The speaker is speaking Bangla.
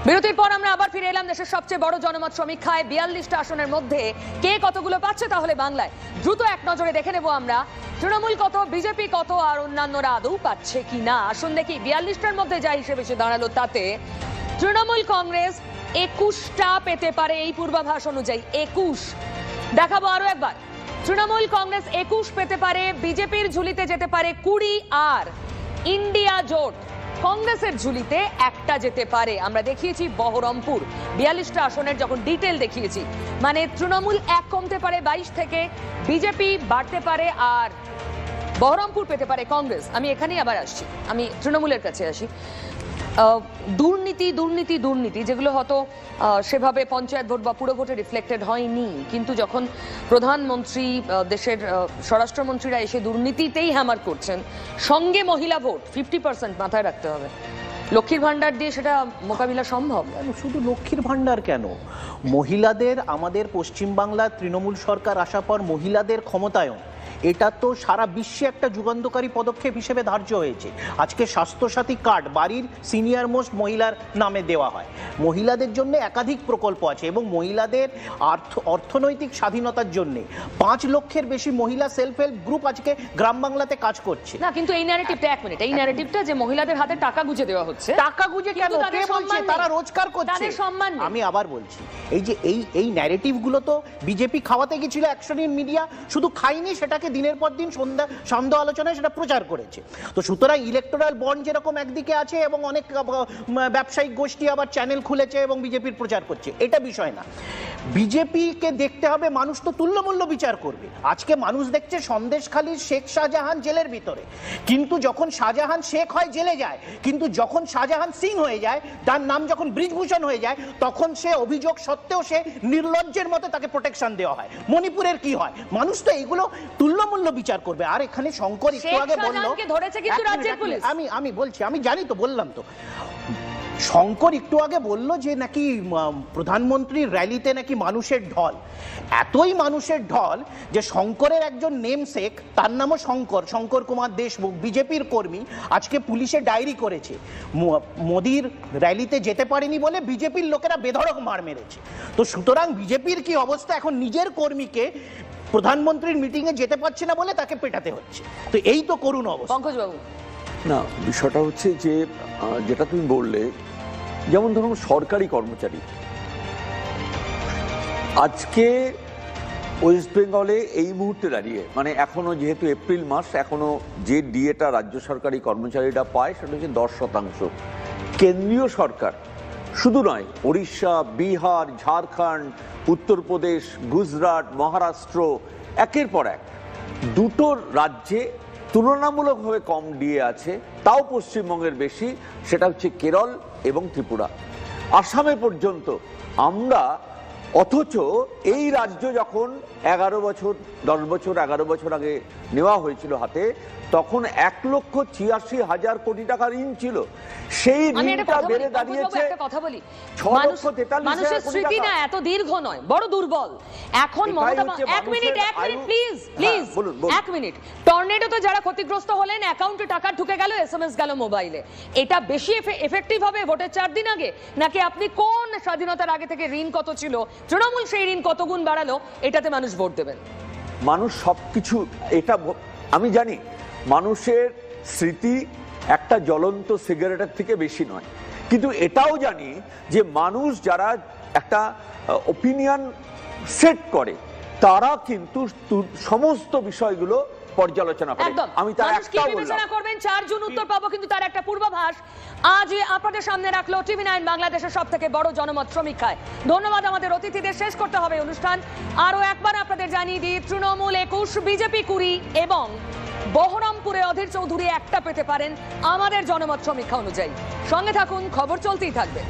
বিরতির পর আমরা আবার ফিরে এলাম দেশের সবচেয়ে বড় জনমত সমীক্ষায়। 42টা আসনের মধ্যে কে কতগুলো পাচ্ছে তাহলে বাংলায়। দ্রুত এক নজরে দেখে নেব আমরা তৃণমূল কত, বিজেপি কত আর অন্যান্যরা আদৌ পাচ্ছে কিনা। আসুন দেখি 42টার মধ্যে যা হিসেবে এসে দাঁড়ালো তাতে তৃণমূল কংগ্রেস 21টা পেতে পারে এই পূর্বাভাস অনুযায়ী। 21 দেখাবো আরো একবার। তৃণমূল কংগ্রেস 21 পেতে পারে, বিজেপির ঝুলিতে যেতে পারে 20 আর ইন্ডিয়া জোট কংগ্রেসের ঝুলিতে একটা যেতে পারে। আমরা দেখিয়েছি বহরমপুর 42টা আসনের যখন ডিটেল দেখিয়েছি, মানে তৃণমূল 1 কমতে পারে 22 থেকে, বিজেপি বাড়তে পারে আর বহরমপুর পেতে পারে কংগ্রেস। আমি এখানেই আবার আসছি, আমি তৃণমূলের কাছে আসি। দুর্নীতি দুর্নীতি দুর্নীতি যেগুলো হয়তো সেভাবে পঞ্চায়েত ভোট বা পুরো ভোটে রিফ্লেক্টেড হয়নি, কিন্তু যখন প্রধানমন্ত্রী দেশের স্বরাষ্ট্রমন্ত্রীরা এসে দুর্নীতিতেই হ্যামার করছেন, সঙ্গে মহিলা ভোট 50% মাথায় রাখতে হবে। লক্ষ্মীর ভান্ডার দিয়ে সেটা মোকাবিলা সম্ভব? শুধু লক্ষ্মীর ভান্ডার কেন, মহিলাদের আমাদের পশ্চিমবাংলার তৃণমূল সরকার আসার পর মহিলাদের ক্ষমতায়ন, এটা তো সারা বিশ্বে একটা যুগান্তকারী পদক্ষেপ হিসেবে ধার্য হয়েছে। আজকে স্বাস্থ্যসাথী কার্ড বাড়ির সিনিয়র মোস্ট মহিলার নামে দেওয়া হয়। মহিলাদের জন্য একাধিক প্রকল্প আছে এবং মহিলাদের অর্থনৈতিক স্বাধীনতার জন্য 5 লক্ষের বেশি মহিলা সেলফ হেল্প গ্রুপ আজকে গ্রাম বাংলাতে কাজ করছে। না, কিন্তু এই ন্যারেটিভটা, এক মিনিট, এই ন্যারেটিভটা যে মহিলাদের হাতে টাকা গুজে দেওয়া হচ্ছে, টাকা গুজে কেন? কে বলছে? তারা রোজগার করছে। আমি আবার বলছি, এই যে এই ন্যারেটিভ গুলো তো বিজেপি খাওয়াতে গেছিল অ্যাকশন ইন মিডিয়া, শুধু খাইনি, সেটাকে দিনের পর দিন সন্ধ্যা আলোচনায় সেটা প্রচার করেছে। তো সুতরাং ইলেকটোরাল বন্ড যেরকম একদিকে আছে এবং অনেক ব্যবসায়িক গোষ্ঠী আবার চ্যানেল খুলেছে এবং বিজেপির প্রচার করছে, এটা বিষয় না। বিজেপিকে দেখতে হবে, মানুষ তো তুল্যমূল্য বিচার করবে। আজকে মানুষ দেখছে সন্দেশখালীর শেখ শাহজাহান জেলের ভিতরে, কিন্তু যখন শাহজাহান শেখ হয় জেলে যায়, কিন্তু যখন শাহজাহান সিং হয়ে যায়, তার নাম যখন ব্রিজভূষণ হয়ে যায়, তখন সে অভিযোগ সত্ত্বেও সে নির্লজ্জের মতো তাকে প্রোটেকশন দেওয়া হয়। মণিপুরের কি হয়? মানুষ তো এইগুলো তুল্যমূল্য বিচার করবে। আর এখানে শঙ্কর একটু আগে বলল, আমি বলছি, আমি জানি তো, বললাম তো, শঙ্কর একটু আগে বলল যে নাকি প্রধানমন্ত্রীর র্যালিতে নাকি মানুষের ঢল। এতই মানুষের ঢল যে শঙ্করের একজন নেমসেক, তার নামও শঙ্কর কুমার দেশমুখ, বিজেপির কর্মী, আজকে পুলিশে ডায়েরি করেছে। মোদির র্যালিতে যেতে পারেনি বলে বিজেপির লোকেরা বেধড়ক মার মেরেছে। তো সুতরাং বিজেপির কি অবস্থা, এখন নিজের কর্মীকে প্রধানমন্ত্রীর মিটিং এ যেতে পারছে না বলে তাকে পেটাতে হচ্ছে। তো এই তো করুণ অবস্থা। পঙ্কজ বাবু, না, বিষয়টা হচ্ছে যে যেটা তুমি বললে, যেমন ধরুন সরকারি কর্মচারী, আজকে ওয়েস্ট বেঙ্গলে এই মুহূর্তে দাঁড়িয়ে, মানে এখনো যেহেতু এপ্রিল মাস, এখনো যে ডিএটা রাজ্য সরকারি কর্মচারীরা পায় সেটা হচ্ছে 10%। কেন্দ্রীয় সরকার শুধু নয়, উড়িষ্যা, বিহার, ঝাড়খণ্ড, উত্তরপ্রদেশ, গুজরাট, মহারাষ্ট্র, একের পর এক দুটো রাজ্যে তুলনামূলকভাবে কম ডিএ আছে, তাও পশ্চিমবঙ্গের বেশি, সেটা হচ্ছে কেরল এবং ত্রিপুরা। আসামে পর্যন্ত আমরা, অথচ এই রাজ্য যখন 11 বছর 10 বছর 11 বছর আগে নেওয়া হয়েছিল হাতে, তখন 1,86,000 কোটি টাকা ঋণ ছিল। সেই ঋণটা বেড়ে দাঁড়িয়েছে। কথা বলি, মানুষের স্মৃতি না এত দীর্ঘ নয়, বড় দুর্বল। এখন মমতা, এক মিনিট প্লিজ, 1 মিনিট। টর্নেডোতে যারা ক্ষতিগ্রস্ত হলেন, অ্যাকাউন্টে টাকা ঢুকে গেল, এসএমএস গেল মোবাইলে, এটা বেশি এফেক্টিভ হবে ভোটের 4 দিন আগে, নাকি আপনি কোন স্বাধীনতার আগে থেকে ঋণ কত ছিল, তৃণমূল সেই ঋণ কত গুণ বাড়ালো, এটাতে মানুষ ভোট দেবেন? মানুষ সবকিছু, এটা আমি জানি, মানুষের স্মৃতি একটা জ্বলন্ত সিগারেটের থেকে বেশি নয়, কিন্তু এটাও জানি যে মানুষ যারা একটা ওপিনিয়ন সেট করে, তারা কিন্তু সমস্ত বিষয়গুলো পর্যালোচনা করে। আমি তার একটা বিবেচনা করবেন। 4 জুন উত্তর পাবো, কিন্তু তার একটা পূর্বাভাস আজ আপনাদের সামনে রাখলো TV9 বাংলাদেশের সবথেকে বড় জনমত সমীক্ষায়। ধন্যবাদ আমাদের অতিথিদের। শেষ করতে হবে অনুষ্ঠান, আরো একবার আপনাদের জানিয়ে দিই, তৃণমূল 21, বিজেপি 20 এবং বহরমপুরে অধীর চৌধুরী একটা পেতে পারেন আমাদের জনমত সমীক্ষা অনুযায়ী। সঙ্গে থাকুন, খবর চলতেই থাকবে।